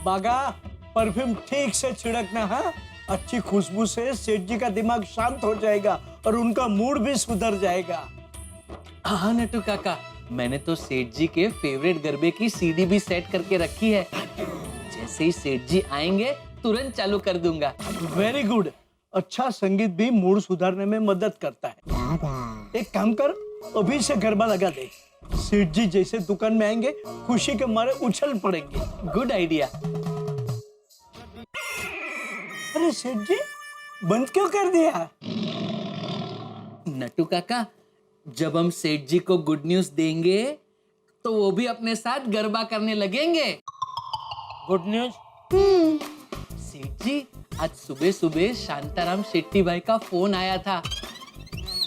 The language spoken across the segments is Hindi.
बागा, परफ्यूम ठीक से छिड़कना। हाँ, अच्छी खुशबू से सेठ जी का दिमाग शांत हो जाएगा और उनका मूड भी सुधर जाएगा। हाँ नट्टू काका, मैंने तो सेठ जी के फेवरेट गरबे की सीडी भी सेट करके रखी है। जैसे ही सेठ जी आएंगे तुरंत चालू कर दूंगा। Very good. अच्छा संगीत भी मूड सुधारने में मदद करता है। एक काम कर, अभी से गरबा लगा दे। सेठ जी जैसे दुकान में आएंगे खुशी के मारे उछल पड़ेंगे। Good idea. अरे सेठ जी, बंद क्यों कर दिया? नट्टू काका, जब हम सेठ जी को गुड न्यूज देंगे तो वो भी अपने साथ गरबा करने लगेंगे। Good news? सेठ जी, आज सुबह सुबह शांताराम शेट्टी भाई का फोन आया था।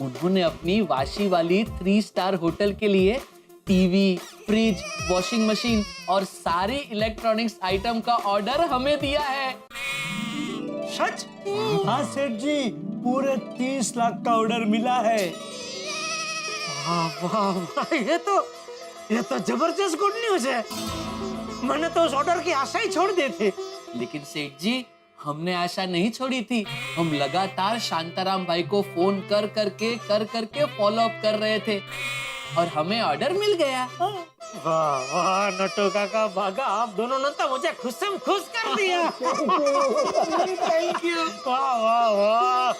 उन्होंने अपनी वाशी वाली 3 स्टार होटल के लिए टीवी, फ्रिज, वॉशिंग मशीन और सारी इलेक्ट्रॉनिक्स आइटम का ऑर्डर हमें दिया है। सच? हाँ सेठ जी, पूरे 30 लाख का ऑर्डर मिला है। वाह वाह वाह, ये तो जबरदस्त गुड न्यूज है। मैंने तो उस ऑर्डर की आशा ही छोड़ दी थी। लेकिन सेठ जी, हमने आशा नहीं छोड़ी थी। हम लगातार शांताराम भाई को फोन कर करके फॉलो अप कर रहे थे और हमें ऑर्डर मिल गया। वाह वाह नट्टू काका, बागा, आप दोनों ने तो मुझे खुश से खुश कर दिया। Thank you. वाह वाह वाह।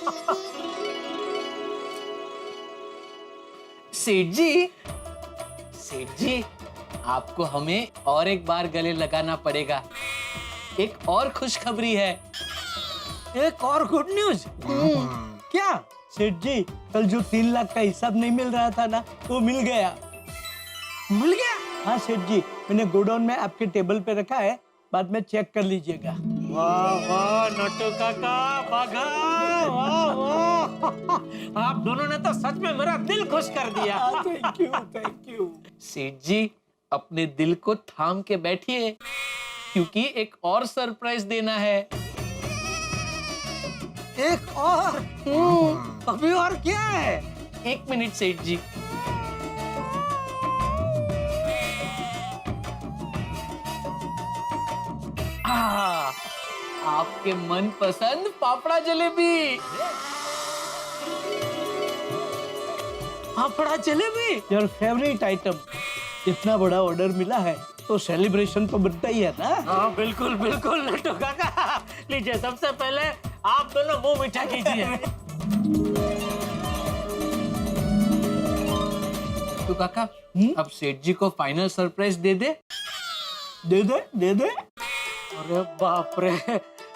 सेठ जी, आपको हमें और एक बार गले लगाना पड़ेगा। एक और खुशखबरी है। एक और गुड न्यूज? क्या सेठ जी, कल जो 3 लाख का हिसाब नहीं मिल रहा था ना, वो मिल गया। मिल गया? हाँ सेठ जी, मैंने गोडाउन में आपके टेबल पे रखा है, बाद में चेक कर लीजिएगा। वाह वाह नट्टू काका, बागा, वाह वाह, आप दोनों ने तो सच में मेरा दिल खुश कर दिया। Thank you, thank you. सेठ जी, अपने दिल को थाम के बैठिए, क्योंकि एक और सरप्राइज देना है। एक और? अभी और क्या है? 1 मिनट सेठ जी। आपके मनपसंद fafda jalebi. Fafda jalebi? Your favourite item. इतना बड़ा ऑर्डर मिला है तो सेलिब्रेशन तो बनता ही है ना। हाँ बिल्कुल बिल्कुल नट्टू काका, लीजिए सबसे पहले आप दोनों मुंह मीठा कीजिए। तो काका, अब सेठ जी को फाइनल सरप्राइज दे दे। दे दे, दे दे। अरे बाप रे,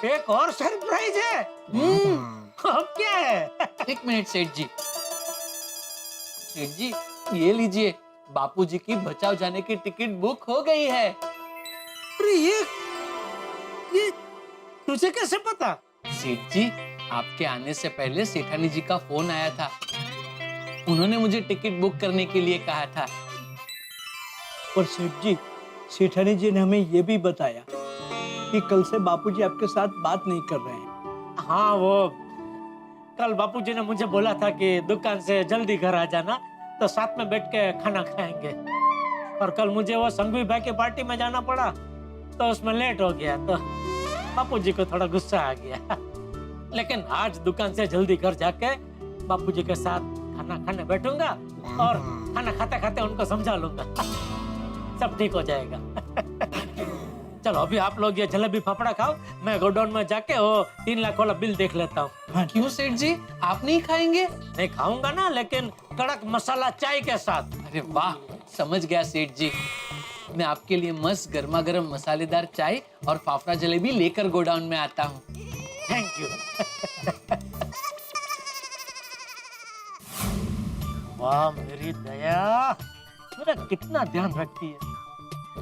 एक और सरप्राइज है। अब क्या है? 1 मिनट सेठ जी। सेठ जी, ये लीजिए, बापूजी की बचाव जाने की टिकट बुक हो गई है। अरे ये तुझे कैसे पता? सेठ जी, आपके आने से पहले सेठानी जी का फोन आया था। उन्होंने मुझे टिकट बुक करने के लिए कहा था। और सेठ जी, सेठानी जी ने हमें ये भी बताया कि कल से बापूजी आपके साथ बात नहीं कर रहे हैं। हाँ, वो कल बापूजी ने मुझे बोला था कि दुकान से जल्दी घर आ जाना, तो साथ में बैठ के खाना खाएंगे। और कल मुझे वो संघवी भाई की पार्टी में जाना पड़ा, तो उसमें लेट हो गया, तो बापूजी को थोड़ा गुस्सा आ गया। लेकिन आज दुकान से जल्दी घर जाके बापूजी के साथ खाना खाने बैठूंगा और खाना खाते खाते उनको समझा लूंगा। सब ठीक हो जाएगा। चलो अभी आप लोग ये जलेबी फाफड़ा खाओ, मैं गोडाउन में जाके वो 3 लाख वाला बिल देख लेता हूँ। क्यों सेठ जी, आप नहीं खाएंगे? नहीं खाऊंगा ना, लेकिन कड़क मसाला चाय के साथ। अरे वाह, समझ गया सेठ जी। मैं आपके लिए मस्त गर्मा गर्म मसालेदार चाय और फाफड़ा जलेबी लेकर गोडाउन में आता हूँ। Thank you. वाह मेरी दया, मेरा कितना ध्यान रखती है।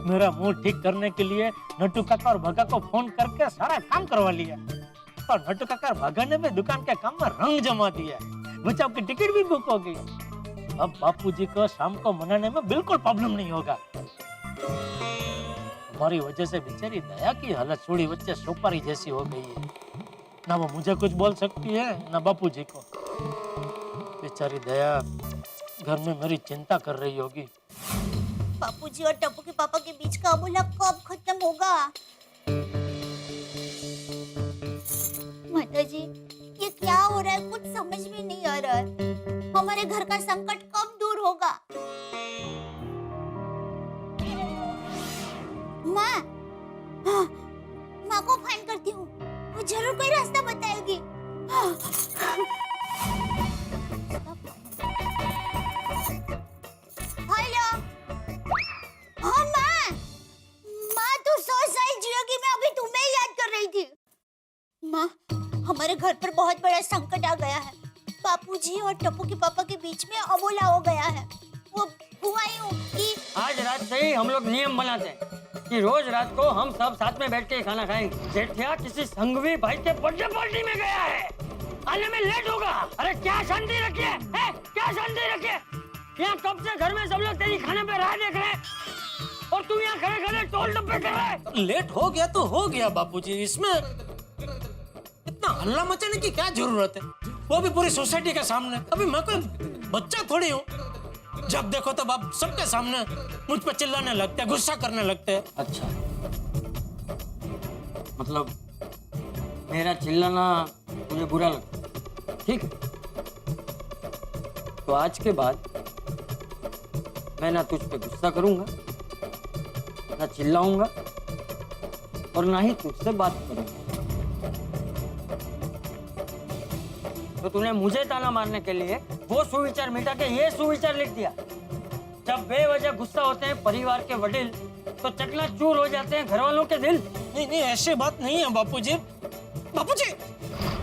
मेरा मूड ठीक करने के लिए नट्टू काका और भगा को फोन करके सारा काम करवा लिया, और नट्टू काका और भगा ने भी दुकान के काम में रंग जमा दिया। बचाव की टिकट भी बुक हो गई। अब बापूजी को शाम को मनाने में बिल्कुल प्रॉब्लम नहीं होगा। हमारी वजह से बेचारी दया की हालत छोड़ी बच्चे सोपारी जैसी हो गई है। ना वो मुझे कुछ बोल सकती है, ना बापूजी को। बेचारी दया घर में मेरी चिंता कर रही होगी। बापूजी और टप्पू के पापा के बीच का अबोला कब खत्म होगा? माता जी, ये क्या हो रहा है? कुछ समझ में नहीं आ रहा है। हमारे घर का संकट कब दूर होगा? माँ, हाँ, माँ को फोन करती हूँ, वो जरूर कोई रास्ता बताएगी। हाँ। हेलो, हाँ माँ, माँ तू सोच सही जियो कि मैं अभी तुम्हें ही याद कर रही थी। माँ, हमारे घर पर बहुत बड़ा संकट आ गया है। बापूजी और टप्पू के पापा के बीच में अबोला हो गया है। वो हुआ यूं कि आज रात से ही हम लोग नियम बनाते हैं कि रोज रात को हम सब साथ में बैठ के खाना खाएंगे। जेठिया किसी संघवी भाई के बर्थडे पार्टी में गया है, आने में लेट होगा। अरे क्या शांति रखिए, हैं? क्या शांति रखिए? यहाँ कब से घर में सब लोग तेरी खाने पे राह देख रहे हैं और तुम यहाँ खड़े खड़े टोल डब्बे कर रहे। लेट हो गया तो हो गया बापूजी, इसमें इतना हल्ला मचाने की क्या जरूरत है? वो भी पूरी सोसाइटी के सामने। अभी मैं कोई बच्चा थोड़ी हूँ, जब देखो तब आप सबके सामने मुझ पर चिल्लाने लगते हैं, गुस्सा करने लगते हैं। अच्छा, मतलब मेरा चिल्लाना मुझे बुरा लगता, ठीक है? तो आज के बाद मैं ना तुझ पे गुस्सा करूंगा, ना चिल्लाऊंगा और ना ही तुझसे बात करूंगा। तो तूने मुझे ताना मारने के लिए वो सुविचार मिटा के ये सुविचार लिख दिया। जब बेवजह गुस्सा होते हैं परिवार के वडील तो चकनाचूर हो जाते हैं घर वालों के दिल। नहीं नहीं, ऐसी बात नहीं है बापूजी। बापूजी,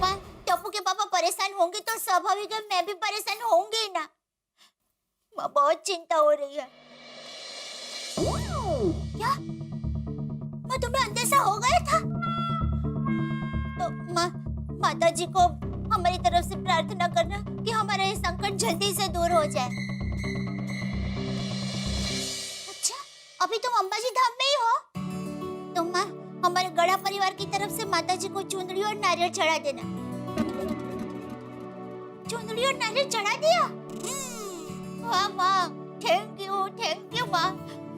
माँ, टप्पू के पापा परेशान होंगे तो स्वाभाविक है मैं भी परेशान होंगी ना। माँ, बहुत चिंता हो रही है। क्या माँ, तुम्हें अंदेशा हो गया था? तो माँ, माता जी को हमारी तरफ से प्रार्थना करना कि हमारा ये संकट जल्दी से दूर हो जाए। अच्छा, अभी तुम अंबाजी धाम में ही हो? तो माँ, हमारे गढ़ा परिवार की तरफ से माता जी को चुंदड़ी और नारियल चढ़ा देना। चुंदड़ी और नारियल चढ़ा दिया? हाँ माँ, थैंक यू माँ।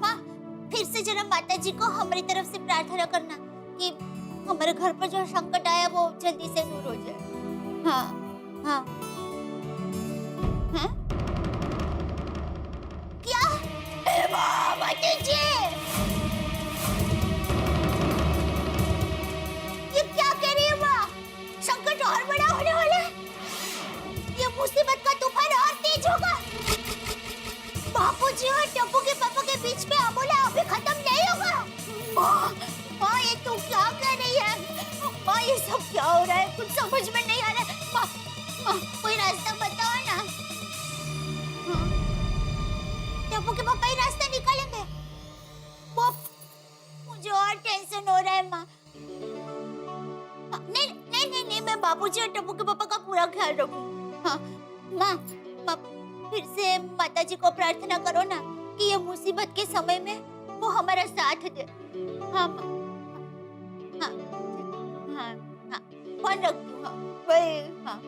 माँ, फिर से जरा माता जी को हमारी तरफ से प्रार्थना करना कि हमारे घर पर जो संकट आया वो जल्दी से दूर हो जाए। हाँ हाँ हाँ, क्या? माता जी, ये क्या कह रही है माँ? संकट और बड़ा होने वाला है। ये मुसीबत का तूफान और तेज होगा। बापूजी और टप्पू के पापा के बीच में अबोला अभी खत्म नहीं होगा। माँ, ये तू क्या कर रही है? माँ, ये सब क्या हो रहा है? कुछ समझ में नहीं आ रहा है। माँ, कोई रास्ता बताओ ना। टप्पू के पापा ही रास्ता निकालेंगे? वो मुझे और टेंशन हो रहा है माँ। नहीं नहीं नहीं नहीं, मैं बापूजी और टप्पू के पापा का पूरा ख्याल रखूं। हाँ माँ, फिर से माता जी को प्रार्थना करो ना कि ये मुसीबत के समय में वो हमारा साथ दे। हाँ माँ, हाँ हाँ हाँ, फोन रखती हूँ। हाँ वही, हाँ।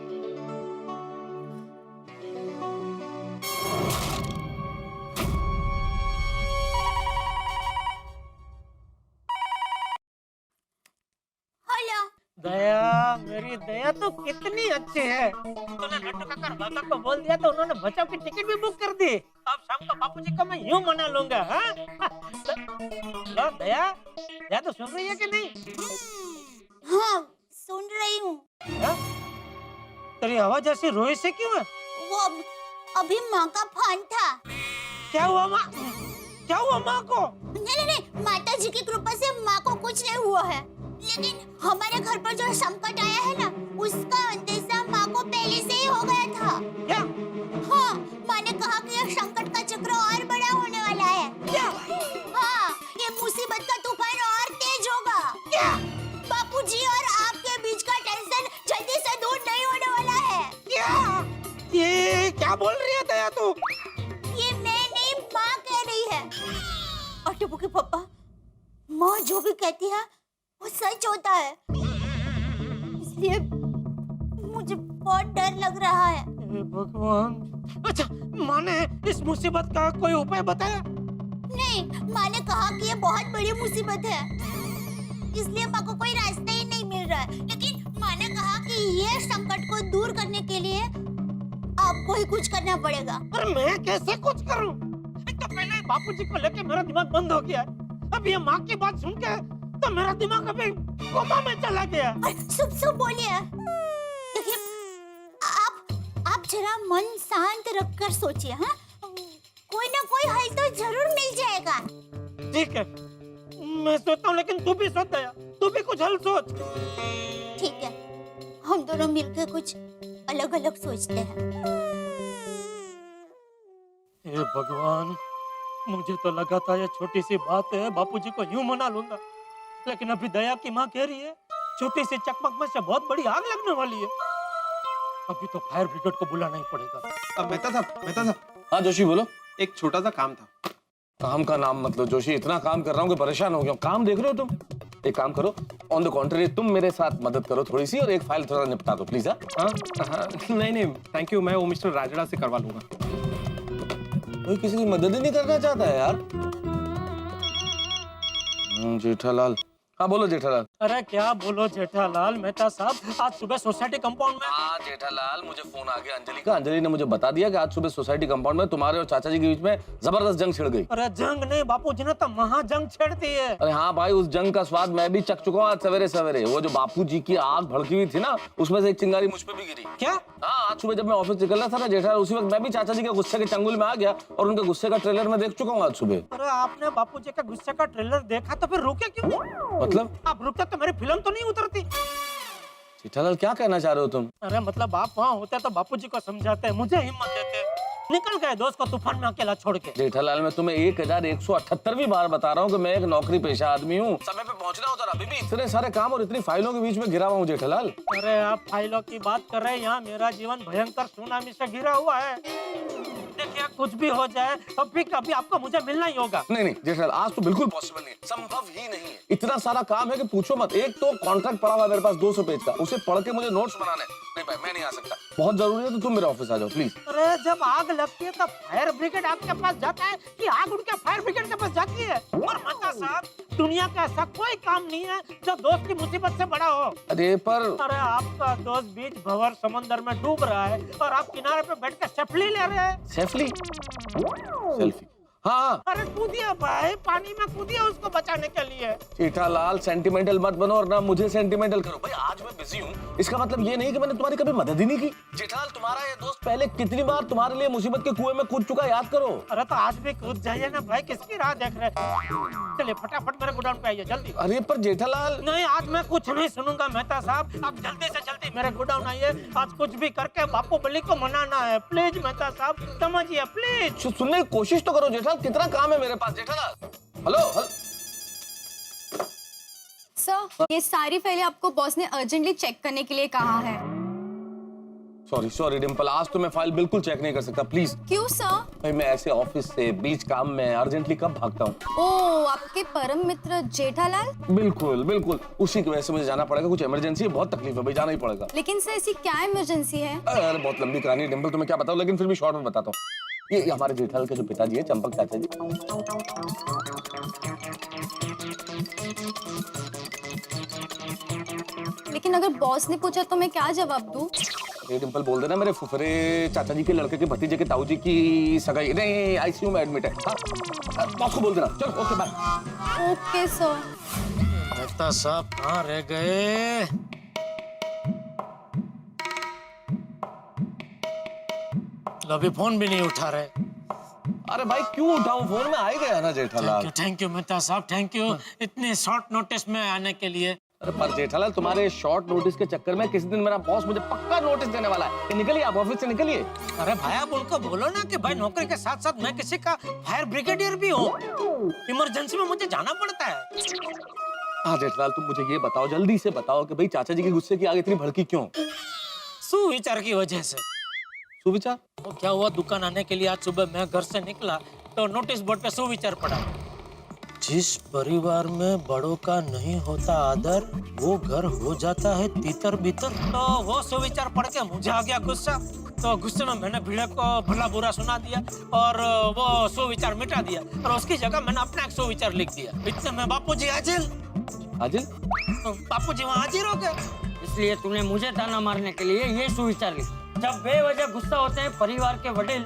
हेलो। दया, मेरी दया तो कितनी अच्छी है। तूने लड्डू काका बाबा को बोल दिया तो उन्होंने बचाव की टिकट भी बुक कर दी। अब शाम को बापूजी को मैं यूं मना लूंगा। हाँ लो दया, दया तो सुन रही है कि नहीं? हाँ, सुन रही हूँ। तेरी आवाज ऐसी रोई से क्यों है? वो अभी माँ का फोन था। क्या हुआ माँ? क्या हुआ माँ को? नहीं नहीं नहीं, माता जी की कृपा से माँ को कुछ नहीं हुआ है, लेकिन हमारे घर पर जो संकट आया है ना, उसका अंदेशा माँ को पहले से ही हो गया था। क्या? हाँ, माँ ने कहा कि यह संकट का चक्र और बड़ा होने वाला है। क्या? हाँ, ये मुसीबत का तूफान और तेज होगा। क्या? बापूजी और आपके बीच का टेंशन जल्दी से दूर नहीं होने वाला है। क्या? ये क्या बोल रही है दया तू? ये मैं नहीं, माँ कह रही है। और टप्पू के पापा, माँ जो भी कहती है वो सच होता है, इसलिए मुझे बहुत डर लग रहा है। भगवान। अच्छा, माँ ने इस मुसीबत का कोई उपाय बताया? नहीं, माँ ने कहा कि ये बहुत बड़ी मुसीबत है, इसलिए माँ को कोई रास्ता ही नहीं मिल रहा है। लेकिन माँ ने कहा ये संकट को दूर करने के लिए आपको ही कुछ करना पड़ेगा। पर मैं कैसे कुछ करूं? एक तो पहले बापूजी को लेके मेरा दिमाग बंद हो गया है। अब ये माँ की बात सुन के तो मेरा दिमाग अभी कोमा में चला गया। शुभ शुभ बोलिए। देखिए, आप जरा मन शांत रखकर सोचिए। हाँ, कोई ना कोई हल तो जरूर मिल जाएगा। ठीक है, मैं सोचता हूँ, लेकिन तू भी सोच दया, तू भी कुछ हल सोच। ठीक है, हम दोनों मिलकर कुछ अलग अलग सोचते हैं। हे भगवान, मुझे तो लगा था ये छोटी सी बात है, बापूजी को यूं मना लूंगा, लेकिन अभी दया की माँ कह रही है छोटी सी चकमक में से बहुत बड़ी आग लगने वाली है। अभी तो फायर ब्रिगेड को बुलाना ही पड़ेगा। अब मेहता साहब, हाँ जोशी बोलो। एक छोटा सा काम था। काम का नाम मतलब जोशी, इतना काम कर रहा हूँ कि परेशान हो गया हूँ। काम देख रहे हो तुम? एक काम करो, ऑन द कॉन्ट्री तुम मेरे साथ मदद करो थोड़ी सी, और एक फाइल थोड़ा निपटा दो प्लीज। नहीं थैंक यू, मैं वो मिस्टर राजड़ा से करवा लूंगा। कोई किसी की मदद ही नहीं करना चाहता है यार। जेठालाल, हाँ बोलो जेठालाल। अरे क्या बोलो जेठालाल, मेहता साहब, आज सुबह सोसाइटी कंपाउंड में। हाँ जेठालाल, मुझे फोन आ गया अंजलि का। अंजलि ने मुझे बता दिया कि आज सुबह सोसाइटी कंपाउंड में तुम्हारे और चाचा जी के बीच में जबरदस्त जंग छिड़ गई। अरे जंग नहीं, बापूजी ने तो महाजंग छेड़ दी है। अरे हाँ भाई, उस जंग का स्वाद मैं भी चख चुका हूँ आज सवेरे सवेरे। वो जो बापूजी की आग भड़की हुई थी ना, उसमें से एक चिंगारी मुझ पे भी गिरी। क्या? हाँ, आज सुबह जब मैं ऑफिस निकल रहा था ना जेठालाल, उसी वक्त मैं भी चाचा जी के गुस्से के चंगुल में आ गया, और उनके गुस्से का ट्रेलर मैं देख चुका हूँ आज सुबह। अरे आपने बापूजी का गुस्से का ट्रेलर देखा तो फिर रुके क्यों नहीं? मतलब आप रुकते तो मेरी फिल्म तो नहीं उतरती। जेठालाल क्या कहना चाह रहे हो तुम? अरे मतलब आप वहाँ होते तो बापूजी को समझाते, मुझे हिम्मत देते। निकल गए दोस्त को तूफान में अकेला छोड़ के। जेठालाल, मैं तुम्हें 1178वीं बार बता रहा हूँ कि मैं एक नौकरी पेशा आदमी हूँ। समय पे पहुँचना होता ना, अभी इतने सारे काम और इतनी फाइलों के बीच में घिरा हुआ हूँ जेठालाल। अरे आप फाइलों की बात कर रहे हैं, यहाँ मेरा जीवन भयंकर सुनामी से घिरा हुआ है। देखिए कुछ भी हो जाए अभी कभी आपको मुझे मिलना ही होगा। नहीं जेठालाल, आज तो बिल्कुल पॉसिबल नहीं, संभव ही नहीं है। इतना सारा काम है कि पूछो मत। एक तो कॉन्ट्रैक्ट पड़ा हुआ मेरे पास 200 पेज का, उसे पढ़ के मुझे नोट्स बनाने। नहीं भाई, मैं नहीं आ सकता, बहुत जरूरी है, तो तुम मेरे ऑफिस आ जाओ प्लीज। अरे जब आग लगती है तो फायर ब्रिगेड आपके पास जाता है कि आग उड़ के फायर ब्रिगेड के पास जाती है? और माता साहब, दुनिया का ऐसा कोई काम नहीं है जो दोस्त की मुसीबत से बड़ा हो। अरे पर अरे आपका दोस्त बीच भंवर समंदर में डूब रहा है और आप किनारे पे बैठ कर सेल्फी ले रहे हैं। सेल्फी? हाँ। अरे कूदिए भाई, पानी में कूदिए उसको बचाने के लिए। जेठालाल, सेंटिमेंटल मत बनो और ना मुझे सेंटिमेंटल करो। भाई आज मैं बिजी हूँ, इसका मतलब ये नहीं कि मैंने तुम्हारी कभी मदद ही नहीं की। जेठालाल, तुम्हारा ये दोस्त पहले कितनी बार तुम्हारे लिए मुसीबत के कुएं में कूद चुका, याद करो। अरे तो आज भी कूद जाइए ना भाई, किसकी राह देख रहे हैं? चलिए फटाफट मेरे गोडाउन पे आइए जल्दी। अरे पर जेठालाल, नहीं आज मैं कुछ नहीं सुनूंगा मेहता साहब, आप जल्दी से जल्दी मेरे गोडाउन आइए। आज कुछ भी करके बापू बली को मनाना है, प्लीज मेहता साहब समझिए प्लीज। सुनने की कोशिश तो करो जेठालाल, कितना काम है मेरे पास। जेठालाल, हेलो। सर, ये सारी फाइलें आपको बॉस ने अर्जेंटली चेक करने के लिए कहा है। सॉरी डिम्पल, आज तो मैं फाइल बिल्कुल चेक नहीं कर सकता, प्लीज। क्यों सर? भाई मैं ऐसे ऑफिस से बीच काम में अर्जेंटली कब भागता हूँ। ओ, आपके परम मित्र जेठालाल? बिल्कुल उसी की वजह से मुझे जाना पड़ेगा। कुछ इमरजेंसी है, बहुत तकलीफ है भाई, जाना ही पड़ेगा। लेकिन सर ऐसी क्या इमरजेंसी है? अरे बहुत लंबी कहानी है डिम्पल, तुम्हें क्या बताऊं, लेकिन फिर भी शॉर्ट में बताता हूँ। ये हमारे जेठालाल के जो पिताजी है, चंपक चाचा जी, लेकिन अगर बॉस ने पूछा तो मैं क्या जवाब दूं? ये डिम्पल बोल देना मेरे फुफरे चाचा जी के लड़के के भतीजे के ताऊ जी की सगाई। नहीं, आईसीयू में एडमिट है। हाँ, बॉस को बोल देना। चलो okay bye. Okay sir. Mehta साहब कहाँ रह गए? अभी फोन भी नहीं उठा रहे। अरे भाई क्यों उठाऊं, फोन में आ ही गया ना जेठालाल। थैंक यू मेहता साहब, थैंक यू इतने शॉर्ट नोटिस में आने के लिए। अरे पर जेठालाल, तुम्हारे शॉर्ट नोटिस के चक्कर में किसी दिन मेरा बॉस मुझे पक्का नोटिस देने वाला है कि निकलिए आप ऑफिस से निकलिए। अरे भाई आप उनको बोलो ना कि भाई नौकरी के साथ साथ मैं किसी का फायर ब्रिगेडियर भी हूँ, इमरजेंसी में मुझे जाना पड़ता है। हाँ जेठालाल, तुम मुझे ये बताओ, जल्दी से बताओ कि भाई चाचा जी के गुस्से की आग इतनी भड़की क्यों? सुविचार की वजह से। सुविचार? वो क्या हुआ, दुकान आने के लिए आज सुबह मैं घर से निकला तो नोटिस बोर्ड पे सुविचार पड़ा, जिस परिवार में बड़ों का नहीं होता आदर, वो घर हो जाता है तीतर बीतर। तो वो सुविचार पढ़ के मुझे आ गया गुस्सा, तो गुस्से में मैंने भिड़े को भला बुरा सुना दिया और वो सुविचार मिटा दिया, और उसकी जगह मैंने अपना एक सुविचार लिख दिया। इतने में बापूजी हाजिर। हाजिर? बापूजी वहाँ हाजिर हो गए। इसलिए तूने मुझे ताना मारने के लिए ये सुविचार ली। जब बेवजह गुस्सा होते हैं परिवार के वडील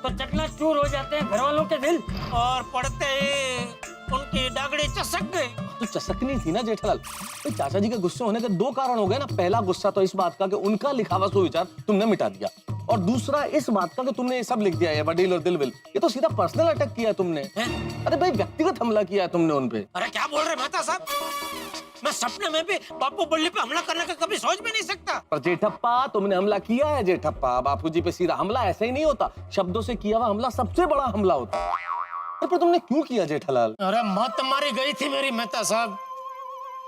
तो चकनाचूर हो जाते हैं घर वालों के दिल। और पढ़ते ही उनकी डागड़ी चसक गई। तो चसकनी थी ना जेठालाल। भाई चाचा जी के गुस्से होने के दो कारण हो गए ना। पहला गुस्सा तो इस बात का कि उनका लिखा हुआ सुविचार तुमने मिटा दिया, और दूसरा इस बात का कि तुमने ये सब लिख दिया है वडील और दिलविल। ये तो सीधा पर्सनल अटैक किया है तुमने। अरे भाई व्यक्तिगत हमला किया है तुमने उनपे। अरे क्या बोल रहे मेहता साहब, मैं सपने में भी बापू बल्ली पे हमला करने का कभी सोच भी नहीं सकता। पर जेठप्पा तुमने हमला किया है जेठप्पा। बापूजी पे सीधा हमला ऐसे ही नहीं होता, शब्दों से किया हुआ हमला सबसे बड़ा हमला होता है। पर तुमने क्यों किया जेठालाल? अरे मत मारी गई थी मेरी मेहता साहब।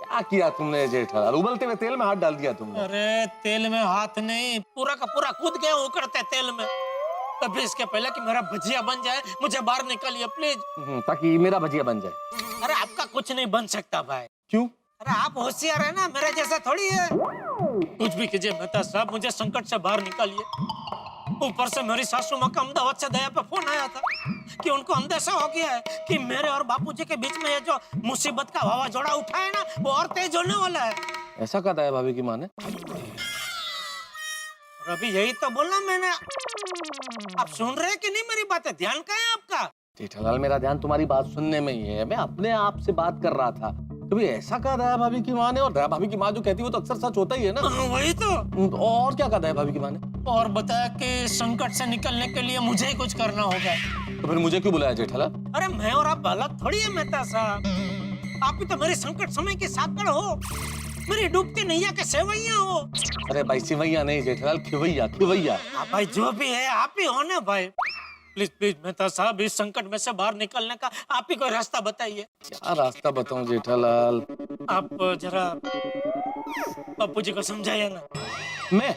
क्या किया तुमने जेठालाल? उबलते हुए तेल में हाथ डाल दिया तुमने। अरे तेल में हाथ नहीं, पूरा का पूरा कूद गया उकड़ते तेल में। अभी इसके पहले कि मेरा भजिया बन जाए मुझे बाहर निकालिए प्लीज। ताकि मेरा भजिया बन जाए। अरे आपका कुछ नहीं बन सकता भाई। क्यों? अरे आप होशियार है ना, मेरे जैसा थोड़ी है। कुछ भी कीजिए मेहता साहब, मुझे संकट से बाहर निकालिए। ऊपर से मेरी सासू माँ का अहमदाबाद से दया पे फोन आया था कि उनको अंदेशा हो गया है कि मेरे और बापूजी के बीच में ये जो मुसीबत का वावाजोड़ा उठा है ना, वो और तेज होने वाला है। ऐसा कहा है भाभी की माँ ने? अभी यही तो बोला मैंने। आप सुन रहे हैं कि नहीं मेरी बातें? ध्यान कहाँ है आपका? जेठालाल मेरा ध्यान तुम्हारी बात सुनने में ही है। मैं अपने आप से बात कर रहा था। कभी ऐसा कहा दया भाभी की माँ ने? और दया भाभी की माँ जो कहती है वो तो अक्सर सच होता ही है ना। वही तो। और क्या कहा दया भाभी की माँ ने? और बताया कि संकट से निकलने के लिए मुझे ही कुछ करना होगा। तो फिर मुझे क्यों बुलाया जेठालाल? अरे मैं और आप अलग थोड़ी है मेहता साहब। आप भी तो मेरे संकट समय के साकड़ हो, मेरी डूबती नैया के सेवैया हो। अरे भाई सिवैया नहीं जेठालाल, खिवैया खिवैया। भाई जो भी है आप ही हो ना भाई। प्लीज प्लीज मेहता साहब, इस संकट में से बाहर निकलने का आप ही कोई रास्ता बताइए। क्या रास्ता बताऊं जेठालाल? आप जरा बापू जी को समझाइए ना। मैं?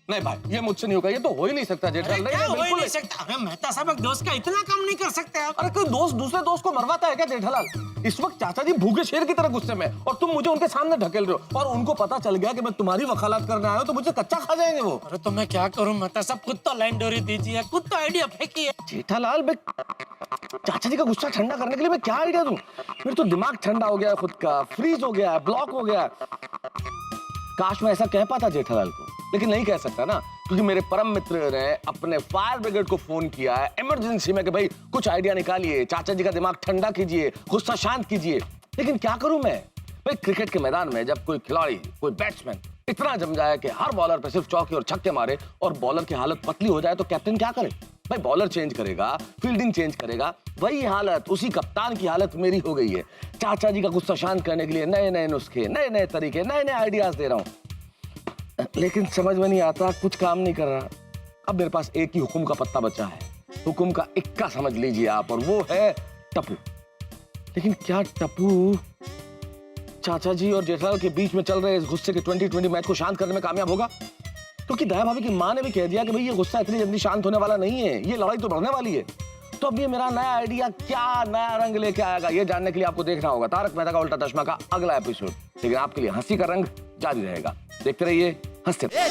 नहीं भाई ये मुझसे नहीं होगा, ये तो हो ही नहीं सकता जेठालाल। क्या हो ही बिल्कुल नहीं सकता? अरे मेहता साहब एक दोस्त का इतना काम नहीं कर सकते आप। अरे कोई दोस्त दूसरे दोस्त को मरवाता है क्या जेठालाल? इस वक्त चाचा जी भूखे शेर की तरह गुस्से में, और तुम मुझे उनके सामने ढकेल रहे हो। और उनको पता चल गया कि मैं तुम्हारी वकालत करने आया हूं तो मुझे कच्चा खा जाएंगे वो। अरे तो मैं क्या करूं मेहता साहब, खुद तो लाइन डोरी दीजिए, खुद तो आइडिया फेंकिए। जेठालाल मैं चाचा जी का गुस्सा ठंडा करने के लिए मैं क्या आइडिया दूं? मेरा तो दिमाग ठंडा हो गया है, खुद का फ्रीज हो गया है, ब्लॉक हो गया है। काश मैं ऐसा कह पाता जेठालाल को, लेकिन नहीं कह सकता ना, क्योंकि मेरे परम मित्र ने अपने फायर ब्रिगेड को फोन किया है इमरजेंसी में कि भाई कुछ आइडिया निकालिए, चाचा जी का दिमाग ठंडा कीजिए, गुस्सा शांत कीजिए। लेकिन क्या करूं मैं? भाई क्रिकेट के मैदान में जब कोई खिलाड़ी, कोई बैट्समैन इतना जम जाए कि हर बॉलर पे सिर्फ चौके और छक्के मारे और बॉलर की हालत पतली हो जाए तो कैप्टन क्या करे? भाई बॉलर चेंज करेगा, फील्डिंग चेंज करेगा। वही हालत, उसी कप्तान की हालत मेरी हो गई है। चाचा जी का गुस्सा शांत करने के लिए नए नए नुस्खे, नए नए तरीके, नए नए आइडियाज दे रहा हूं, लेकिन समझ में नहीं आता, कुछ काम नहीं कर रहा। अब मेरे पास एक ही हुक्म का पत्ता बचा है, हुक्म का इक्का समझ लीजिए आप, और वो है टप्पू। लेकिन क्या टप्पू चाचा जी और जेठालाल के बीच में चल रहे इस गुस्से के 2020 मैच को शांत करने में कामयाब होगा? क्योंकि दया भाभी की माँ ने भी कह दिया कि भाई ये गुस्सा इतनी जल्दी शांत होने वाला नहीं है, ये लड़ाई तो बढ़ने वाली है। तो अब ये मेरा नया आइडिया क्या नया रंग लेके आएगा, ये जानने के लिए आपको देखना होगा तारक मेहता का उल्टा चश्मा का अगला एपिसोड। लेकिन आपके लिए हंसी का रंग जारी रहेगा, देखते रहिए, हंसते रहिए।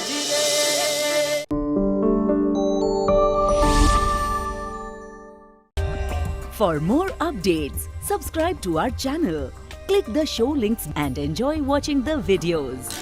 For more updates, subscribe to our channel, click the show links and enjoy watching the videos.